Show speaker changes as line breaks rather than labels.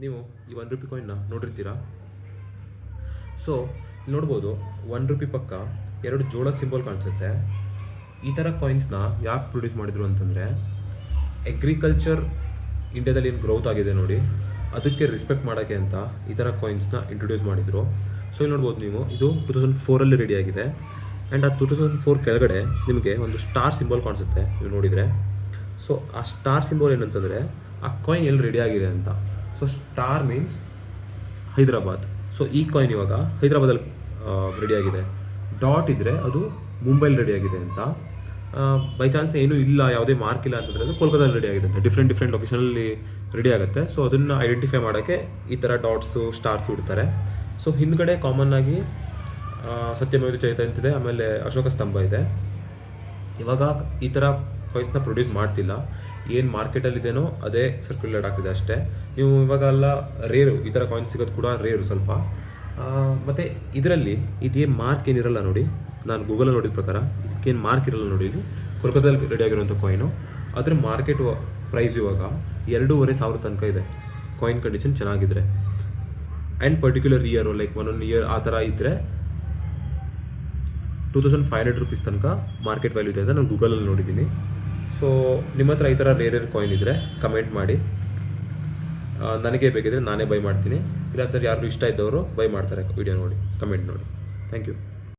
ನೀವು ಈ ₹1 ಕಾಯಿನ್ನ ನೋಡಿರ್ತೀರಾ. ಸೊ ಇಲ್ಲಿ ನೋಡ್ಬೋದು ₹1 ಪಕ್ಕ 2 ಜೋಳದ ಸಿಂಬಲ್ ಕಾಣಿಸುತ್ತೆ. ಈ ಥರ ಕಾಯಿನ್ಸ್ನ ಯಾಕೆ ಪ್ರೊಡ್ಯೂಸ್ ಮಾಡಿದ್ರು ಅಂತಂದರೆ, ಅಗ್ರಿಕಲ್ಚರ್ ಇಂಡಿಯಾದಲ್ಲಿ ಏನು ಗ್ರೋತ್ ಆಗಿದೆ ನೋಡಿ, ಅದಕ್ಕೆ ರೆಸ್ಪೆಕ್ಟ್ ಮಾಡೋಕ್ಕೆ ಅಂತ ಈ ಥರ ಕಾಯಿನ್ಸ್ನ ಇಂಟ್ರೊಡ್ಯೂಸ್ ಮಾಡಿದರು. ಸೊ ಇಲ್ಲಿ ನೋಡ್ಬೋದು ನೀವು, ಇದು 2004 ರೆಡಿಯಾಗಿದೆ. ಆ್ಯಂಡ್ ಆ 2004 ಕೆಳಗಡೆ ನಿಮಗೆ ಒಂದು ಸ್ಟಾರ್ ಸಿಂಬಲ್ ಕಾಣಿಸುತ್ತೆ ನೀವು ನೋಡಿದರೆ. ಸೊ ಆ ಸ್ಟಾರ್ ಸಿಂಬಲ್ ಏನಂತಂದರೆ ಆ ಕಾಯಿನ್ ಎಲ್ಲಿ ರೆಡಿ ಆಗಿದೆ ಅಂತ. So star means Hyderabad. So ಈ ಕಾಯಿನ್ ಇವಾಗ ಹೈದರಾಬಾದಲ್ಲಿ ರೆಡಿಯಾಗಿದೆ. ಡಾಟ್ ಇದ್ದರೆ ಅದು ಮುಂಬೈಲಿ ರೆಡಿಯಾಗಿದೆ ಅಂತ. ಬೈ ಚಾನ್ಸ್ ಏನೂ ಇಲ್ಲ, ಯಾವುದೇ ಮಾರ್ಕ್ ಇಲ್ಲ ಅಂತಂದರೆ ಅದು ಕೋಲ್ಕತ್ತಾದಲ್ಲಿ ರೆಡಿ ಆಗಿದೆ ಅಂತ. ಡಿಫ್ರೆಂಟ್ ಲೊಕೇಶನಲ್ಲಿ ರೆಡಿ ಆಗುತ್ತೆ. ಸೊ ಅದನ್ನು ಐಡೆಂಟಿಫೈ ಮಾಡೋಕ್ಕೆ ಈ ಥರ ಡಾಟ್ಸು ಸ್ಟಾರ್ಸು ಇಡ್ತಾರೆ. ಸೊ ಹಿಂದ್ಗಡೆ ಕಾಮನ್ ಆಗಿ ಸತ್ಯಮೇವ ಜಯತೆ ಅಂತಿದೆ, ಆಮೇಲೆ ಅಶೋಕ ಸ್ತಂಭ ಇದೆ. ಇವಾಗ ಈ ಥರ ಕಾಯಿನ್ಸ್ನ ಪ್ರೊಡ್ಯೂಸ್ ಮಾಡ್ತಿಲ್ಲ. ಏನು ಮಾರ್ಕೆಟಲ್ಲಿದೆಯೋ ಅದೇ ಸರ್ಕ್ಯುಲೇಟ್ ಆಗ್ತಿದೆ ಅಷ್ಟೇ. ನೀವು ಇವಾಗೆಲ್ಲ ರೇರು, ಈ ಥರ ಕಾಯಿನ್ಸ್ ಸಿಗೋದು ಕೂಡ ರೇರು ಸ್ವಲ್ಪ. ಮತ್ತು ಇದರಲ್ಲಿ ಇದೇನು ಮಾರ್ಕ್ ಏನಿರಲ್ಲ ನೋಡಿ, ನಾನು ಗೂಗಲಲ್ಲಿ ನೋಡಿದ ಪ್ರಕಾರ ಇದಕ್ಕೇನು ಮಾರ್ಕ್ ಇರಲ್ಲ ನೋಡಿ. ಇಲ್ಲಿ ಕೋಲ್ಕತ್ತಾದಲ್ಲಿ ರೆಡಿ ಆಗಿರುವಂಥ ಕಾಯಿನು, ಅದ್ರ ಮಾರ್ಕೆಟ್ ಪ್ರೈಸ್ ಇವಾಗ $2,500 ತನಕ ಇದೆ, ಕಾಯಿನ್ ಕಂಡೀಷನ್ ಚೆನ್ನಾಗಿದ್ರೆ. ಆ್ಯಂಡ್ ಪರ್ಟಿಕ್ಯುಲರ್ ಇಯರು ಲೈಕ್ ಒಂದೊಂದು ಇಯರ್ ಆ ಥರ ಇದ್ದರೆ ₹2,500 ತನಕ ಮಾರ್ಕೆಟ್ ವ್ಯಾಲ್ಯೂ ಇದೆ ಅಂತ ನಾನು ಗೂಗಲಲ್ಲಿ ನೋಡಿದ್ದೀನಿ. ಸೊ ನಿಮ್ಮ ಹತ್ರ ಈ ಥರ ರೇರ್ ಕಾಯಿನ್ ಇದ್ದರೆ ಕಮೆಂಟ್ ಮಾಡಿ. ನನಗೆ ಬೇಕಿದ್ರೆ ನಾನೇ ಬೈ ಮಾಡ್ತೀನಿ. ಇಲ್ಲ ಯಾರು ಇಷ್ಟ ಇದ್ದವರು ಬೈ ಮಾಡ್ತಾರೆ. ವಿಡಿಯೋ ನೋಡಿ, ಕಮೆಂಟ್ ನೋಡಿ. Thank you.